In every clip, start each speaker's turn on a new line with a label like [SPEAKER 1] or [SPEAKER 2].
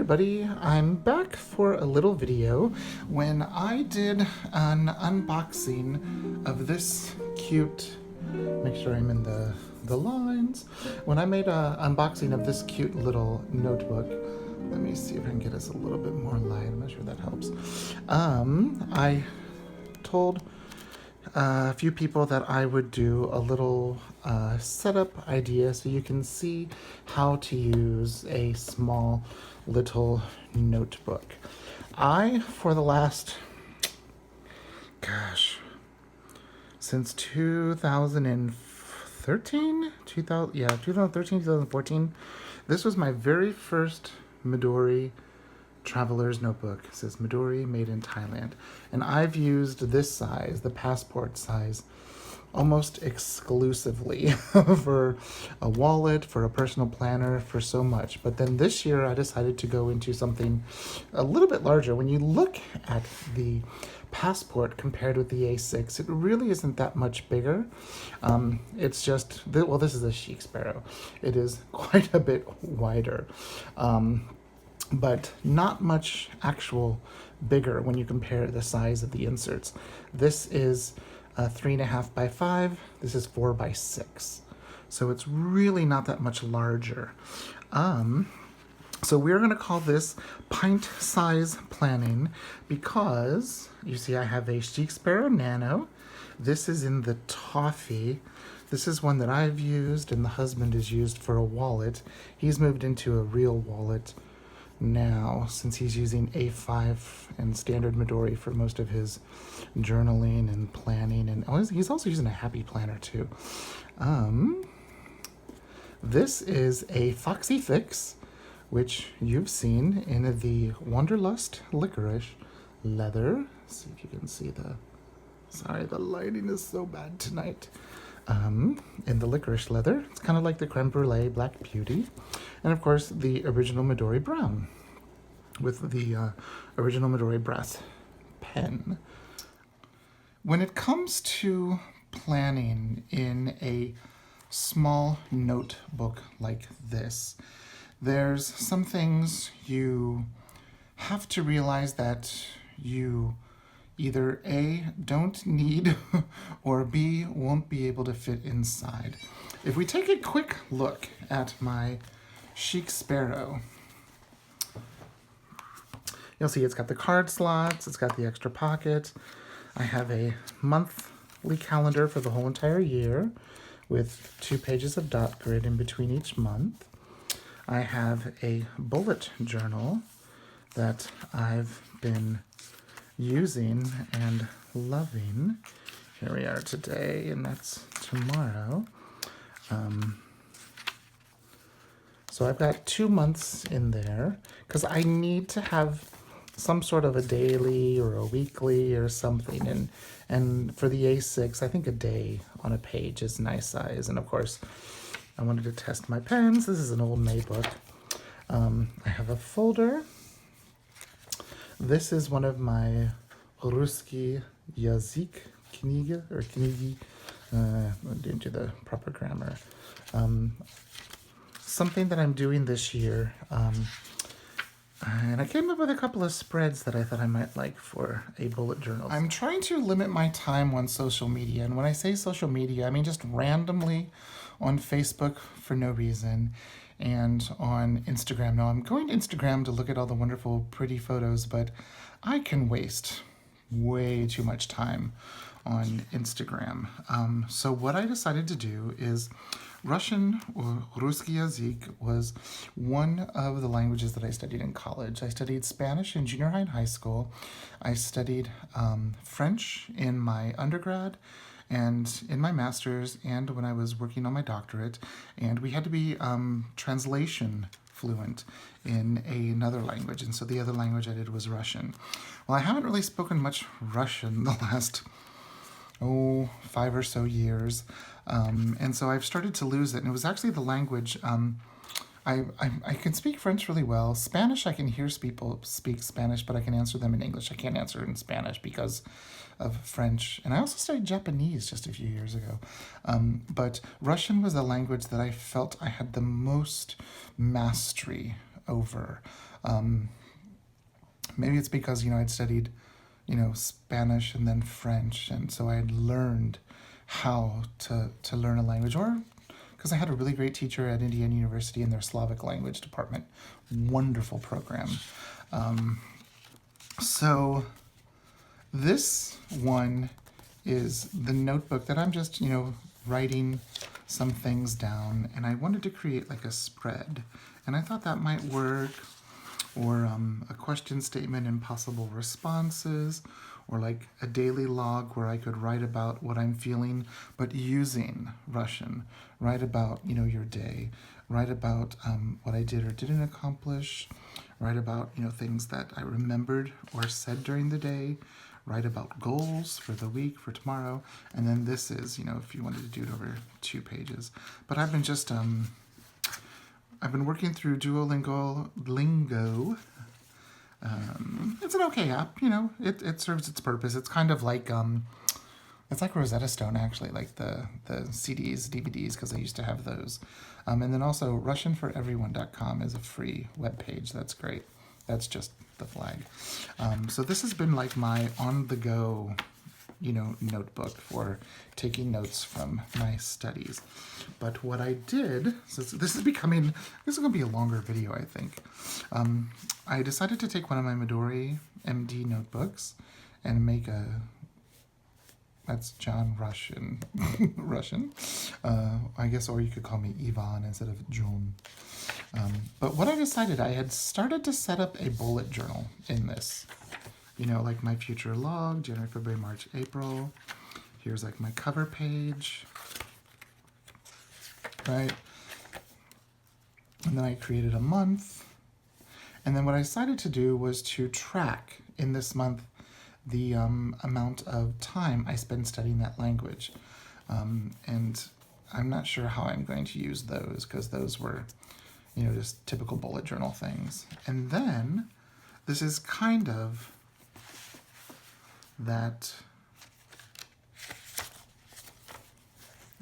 [SPEAKER 1] everybody, I'm back for a little video when I did an unboxing of this cute, make sure I'm in the lines, when I made an unboxing of this cute little notebook. Let me see if I can get us a little bit more light. I'm not sure that helps. I told a few people that I would do a little setup idea so you can see how to use a small little notebook. For the last, since 2013, 2014, this was my very first Midori traveler's notebook. It says Midori, made in Thailand. And I've used this size, the passport size, almost exclusively for a wallet, for a personal planner, for so much. But then this year I decided to go into something a little bit larger. When you look at the passport compared with the A6, it really isn't that much bigger. It's just, well, this is a chic sparrow. It is quite a bit wider. But not much actual bigger when you compare the size of the inserts. This is 3.5 by 5. This is 4 by 6. So it's really not that much larger. So we're going to call this pint size planning because you see I have a Chic Sparrow Nano. This is in the toffee. This is one that I've used and the husband has used for a wallet. He's moved into a real wallet now since he's using A5 and standard Midori for most of his journaling and planning, and he's also using a happy planner too. This is a Foxy Fix, which you've seen in the Wanderlust licorice leather. Let's see if you can see sorry, the lighting is so bad tonight. In the licorice leather. It's kind of like the creme brulee Black Beauty. And of course, the original Midori brown with the original Midori brass pen. When it comes to planning in a small notebook like this, there's some things you have to realize that you either A, don't need, or B, won't be able to fit inside. If we take a quick look at my Chic Sparrow, you'll see it's got the card slots, it's got the extra pocket. I have a monthly calendar for the whole entire year with 2 pages of dot grid in between each month. I have a bullet journal that I've been using and loving. Here we are today, and that's tomorrow. So I've got 2 months in there because I need to have some sort of a daily or a weekly or something. And for the A6, I think a day on a page is nice size. And of course, I wanted to test my pens. This is an old May book. I have a folder. This is one of my Ruski Yazik Knigi, into the proper grammar. Something that I'm doing this year, and I came up with a couple of spreads that I thought I might like for a bullet journal. I'm trying to limit my time on social media, and when I say social media, I mean just randomly on Facebook for no reason, and on Instagram. Now, I'm going to Instagram to look at all the wonderful, pretty photos, but I can waste way too much time on Instagram. So what I decided to do is Russian, or Ruski Yazik, was one of the languages that I studied in college. I studied Spanish in junior high and high school. I studied French in my undergrad and in my master's and when I was working on my doctorate. And we had to be translation fluent in another language. And so the other language I did was Russian. Well, I haven't really spoken much Russian the last 5 or so years. And so I've started to lose it. And it was actually the language, I can speak French really well. Spanish, I can hear people speak Spanish, but I can answer them in English. I can't answer in Spanish because of French. And I also studied Japanese just a few years ago. But Russian was the language that I felt I had the most mastery over. Maybe it's because, I'd studied, Spanish and then French, and so I'd learned how to learn a language, or because I had a really great teacher at Indiana University in their Slavic language department. Wonderful program. So this one is the notebook that I'm just, writing some things down, and I wanted to create like a spread, and I thought that might work, or a question statement and possible responses, or like a daily log where I could write about what I'm feeling, but using Russian. Write about, your day. Write about what I did or didn't accomplish. Write about, things that I remembered or said during the day. Write about goals for the week, for tomorrow. And then this is, if you wanted to do it over 2 pages. But I've been just, I've been working through Duolingo. It's an okay app, it serves its purpose. It's kind of like, it's like Rosetta Stone, actually, like the CDs, DVDs, because I used to have those. And then also RussianForEveryone.com is a free webpage. That's great. That's just the flag. So this has been like my on-the-go, notebook for taking notes from my studies. But what I did, so this is going to be a longer video, I think. I decided to take one of my Midori MD notebooks and make that's John Russian, I guess, or you could call me Ivan instead of John. But what I decided, I had started to set up a bullet journal in this. Like my future log, January, February, March, April. Here's like my cover page, right? And then I created a month. And then what I decided to do was to track in this month the amount of time I spend studying that language. And I'm not sure how I'm going to use those, because those were, just typical bullet journal things. And then this is kind of that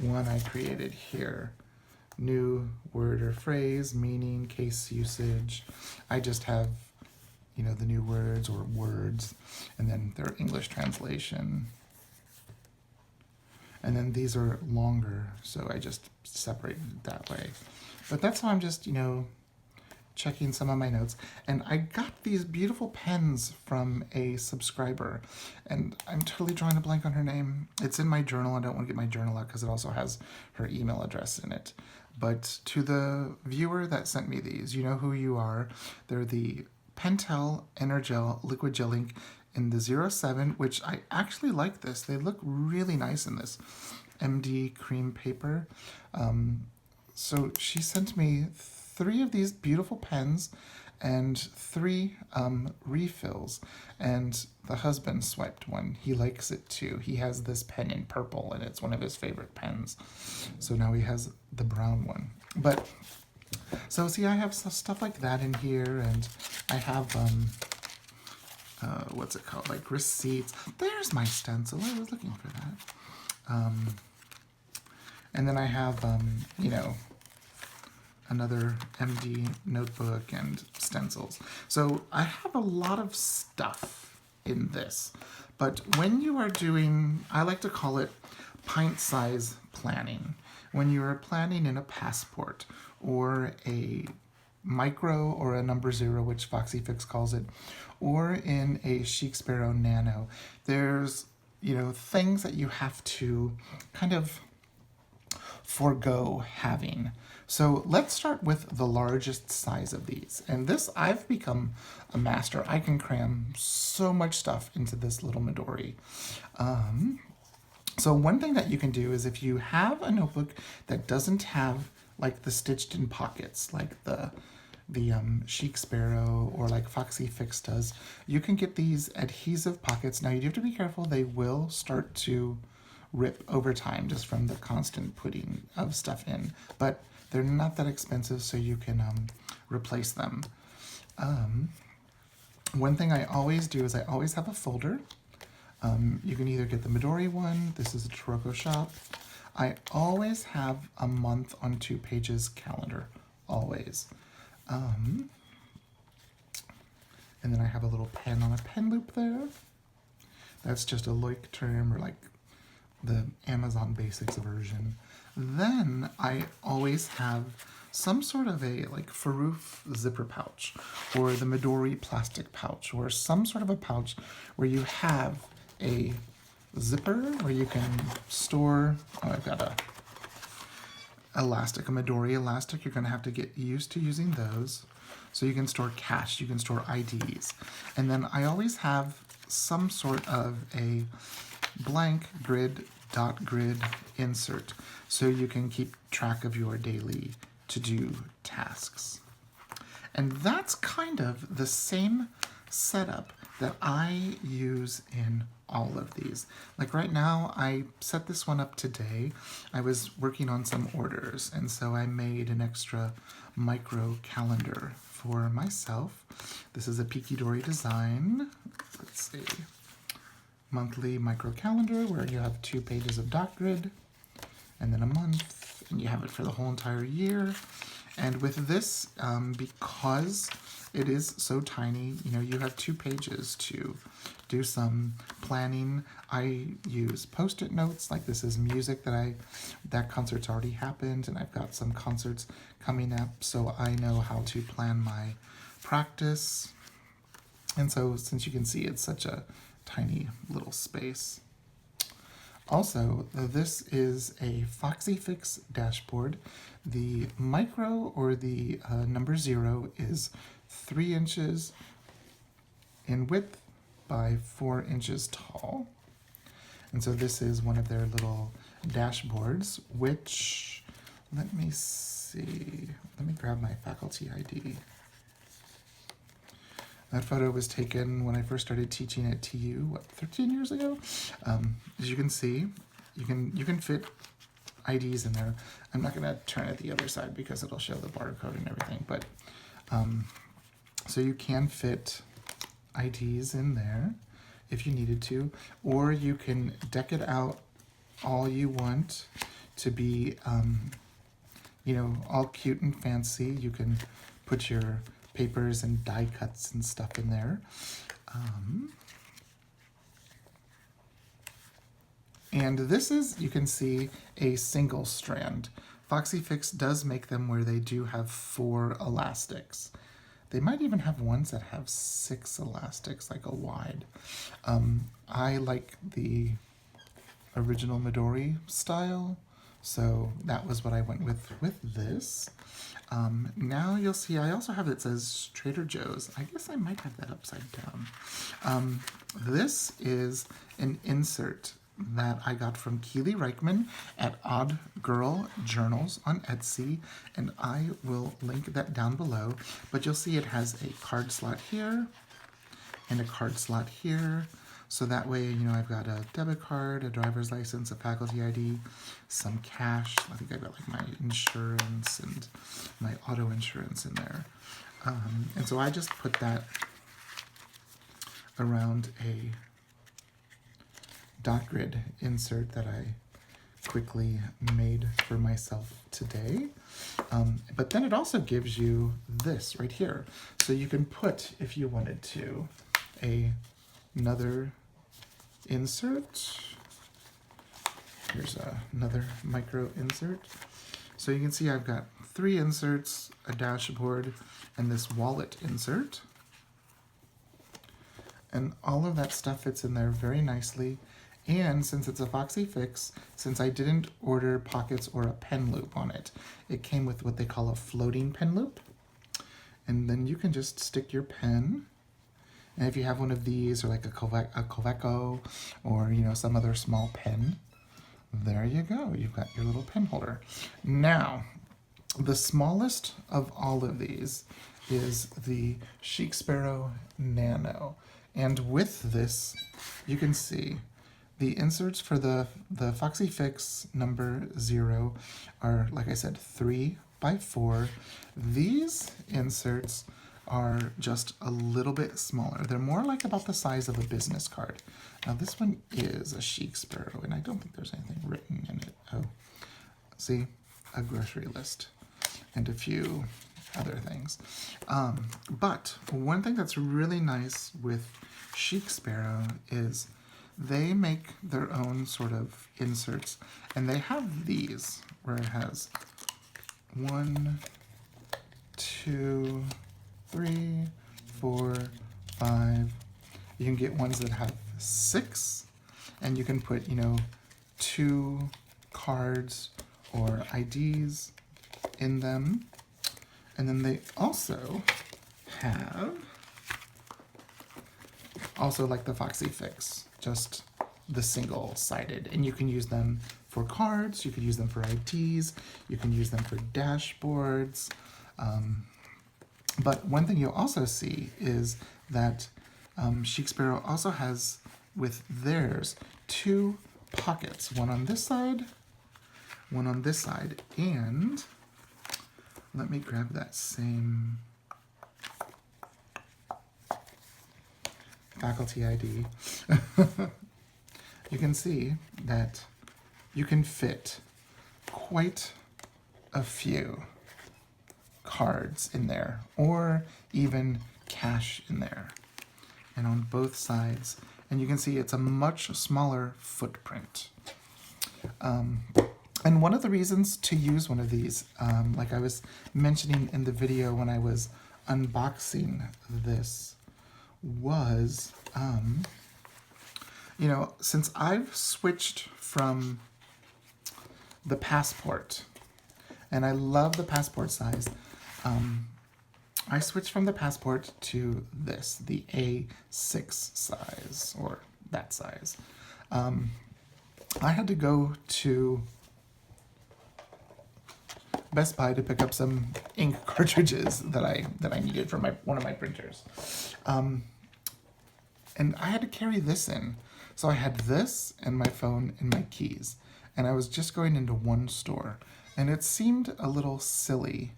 [SPEAKER 1] one I created here. New word or phrase, meaning, case usage. I just have, the new words or words, and then their English translation. And then these are longer, so I just separated it that way. But that's how I'm just, checking some of my notes. And I got these beautiful pens from a subscriber, and I'm totally drawing a blank on her name. It's in my journal. I don't want to get my journal out because it also has her email address in it. But to the viewer that sent me these, you know who you are. They're the Pentel Energel Liquid Gel Ink in the 07, which I actually like this. They look really nice in this MD cream paper. So she sent me 3 of these beautiful pens and 3 refills, and the husband swiped one. He likes it too. He has this pen in purple, and it's one of his favorite pens. So now he has the brown one. But so see, I have stuff like that in here, and I have what's it called, like receipts. There's my stencil. I was looking for that. And then I have another MD notebook and stencils. So I have a lot of stuff in this. But when you are doing, I like to call it pint size planning. When you are planning in a passport or a micro or a number 0, which Foxy Fix calls it, or in a Chic Sparrow Nano, there's, things that you have to kind of forego having. So let's start with the largest size of these. And this, I've become a master. I can cram so much stuff into this little Midori. So one thing that you can do is, if you have a notebook that doesn't have like the stitched in pockets, like the Chic Sparrow or like Foxy Fix does, you can get these adhesive pockets. Now you do have to be careful. They will start to rip over time just from the constant putting of stuff in, but they're not that expensive, so you can replace them. One thing I always do is I always have a folder. You can either get the Midori one. This is a Taroko shop. I always have a month on 2 pages calendar, always. And then I have a little pen on a pen loop there. That's just a Loic term, or like the Amazon Basics version. Then I always have some sort of a like Faroof zipper pouch, or the Midori plastic pouch, or some sort of a pouch where you have a zipper where you can store, oh, I've got a elastic, a Midori elastic. You're gonna have to get used to using those. So you can store cash, you can store IDs. And then I always have some sort of a blank grid, dot grid insert, so you can keep track of your daily to-do tasks. And that's kind of the same setup that I use in all of these. Like right now, I set this one up today. I was working on some orders, and so I made an extra micro calendar for myself. This is a Pikidori design. Let's see. Monthly micro calendar where you have 2 pages of dot grid, and then a month, and you have it for the whole entire year. And with this, because it is so tiny, you know, you have 2 pages to do some planning. I use Post-it notes, like this is music that concert's already happened, and I've got some concerts coming up, so I know how to plan my practice. And so, since you can see, it's such a tiny little space. Also, this is a FoxyFix dashboard. The micro, or the number 0, is 3 inches in width by 4 inches tall. And so this is one of their little dashboards, which, let me see, let me grab my faculty ID. That photo was taken when I first started teaching at TU, what, 13 years ago? As you can see, you can fit IDs in there. I'm not gonna turn it the other side because it'll show the barcode and everything, but so you can fit IDs in there if you needed to, or you can deck it out all you want to be, you know, all cute and fancy. You can put your papers and die cuts and stuff in there. And this is, you can see, a single strand. FoxyFix does make them where they do have 4 elastics. They might even have ones that have 6 elastics, like a wide. I like the original Midori style, so that was what I went with this. Now you'll see I also have it says Trader Joe's. I guess I might have that upside down. This is an insert that I got from Keely Reichman at Odd Girl Journals on Etsy, and I will link that down below. But you'll see it has a card slot here and a card slot here. So that way, you know, I've got a debit card, a driver's license, a faculty ID, some cash. I think I've got like my insurance and my auto insurance in there. And so I just put that around a dot grid insert that I quickly made for myself today. But then it also gives you this right here. So you can put, if you wanted to, another insert. Here's another micro insert. So you can see I've got 3 inserts, a dashboard, and this wallet insert. And all of that stuff fits in there very nicely. And since it's a FoxyFix, since I didn't order pockets or a pen loop on it, it came with what they call a floating pen loop. And then you can just stick your pen. And if you have one of these, or like a Coveco, or, you know, some other small pen, there you go. You've got your little pen holder. Now, the smallest of all of these is the Chic Sparrow Nano. And with this, you can see the inserts for the FoxyFix number 0 are, like I said, 3 by 4. These inserts are just a little bit smaller. They're more like about the size of a business card. Now this one is a Chic Sparrow, and I don't think there's anything written in it. Oh, see, a grocery list and a few other things. But one thing that's really nice with Chic Sparrow is they make their own sort of inserts, and they have these where it has 1, 2, 3, 4, 5. You can get ones that have 6, and you can put, 2 cards or IDs in them. And then they also have, like the Foxy Fix, just the single-sided. And you can use them for cards, you could use them for IDs, you can use them for dashboards. But one thing you'll also see is that Chic Sparrow also has, with theirs, 2 pockets, one on this side, one on this side, and let me grab that same faculty ID. You can see that you can fit quite a few cards in there, or even cash in there, and on both sides. And you can see it's a much smaller footprint. And one of the reasons to use one of these, like I was mentioning in the video when I was unboxing this, was, since I've switched from the Passport, and I love the Passport size, I switched from the Passport to this, the A6 size, or that size. I had to go to Best Buy to pick up some ink cartridges that I needed for one of my printers. And I had to carry this in. So I had this and my phone and my keys. And I was just going into one store. And it seemed a little silly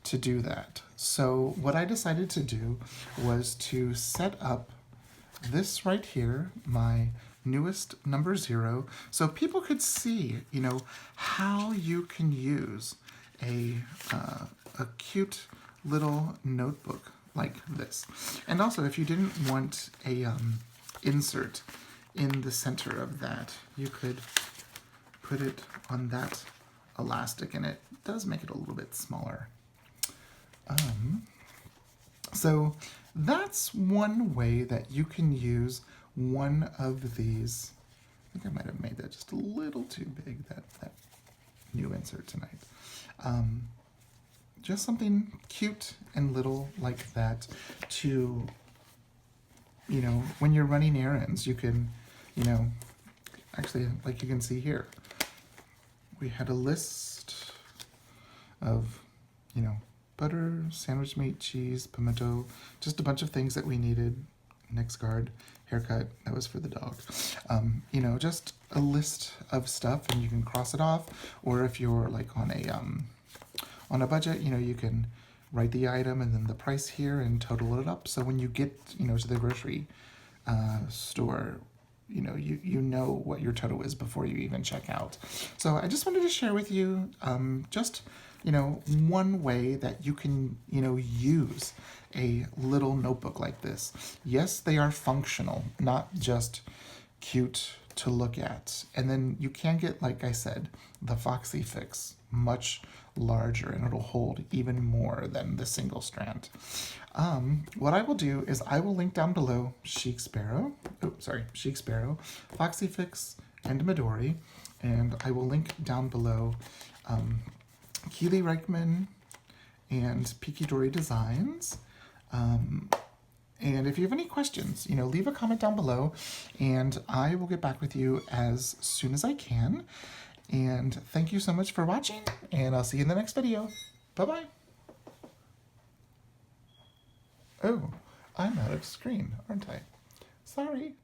[SPEAKER 1] to do that. So what I decided to do was to set up this right here, my newest number 0, so people could see, how you can use a cute little notebook like this. And also, if you didn't want a insert in the center of that, you could put it on that elastic, and it does make it a little bit smaller. So that's one way that you can use one of these. I think I might have made that just a little too big, that new insert tonight. Just something cute and little like that to, when you're running errands, you can, actually, like you can see here, we had a list of, butter, sandwich meat, cheese, pimento, just a bunch of things that we needed. Next card, haircut, that was for the dog. Just a list of stuff, and you can cross it off, or if you're like on a budget, you can write the item and then the price here and total it up. So when you get, to the grocery store, you know what your total is before you even check out. So I just wanted to share with you just one way that you can use a little notebook like this. Yes, they are functional, not just cute to look at. And then you can get, like I said, the Foxy Fix, much larger, and it'll hold even more than the single strand. What I will do is I will link down below Chic Sparrow, Foxy Fix, and Midori, and I will link down below Keely Reichman and Peaky Dory Designs. And if you have any questions, leave a comment down below, and I will get back with you as soon as I can. And thank you so much for watching, and I'll see you in the next video. Bye-bye. Oh, I'm out of screen, aren't I? Sorry.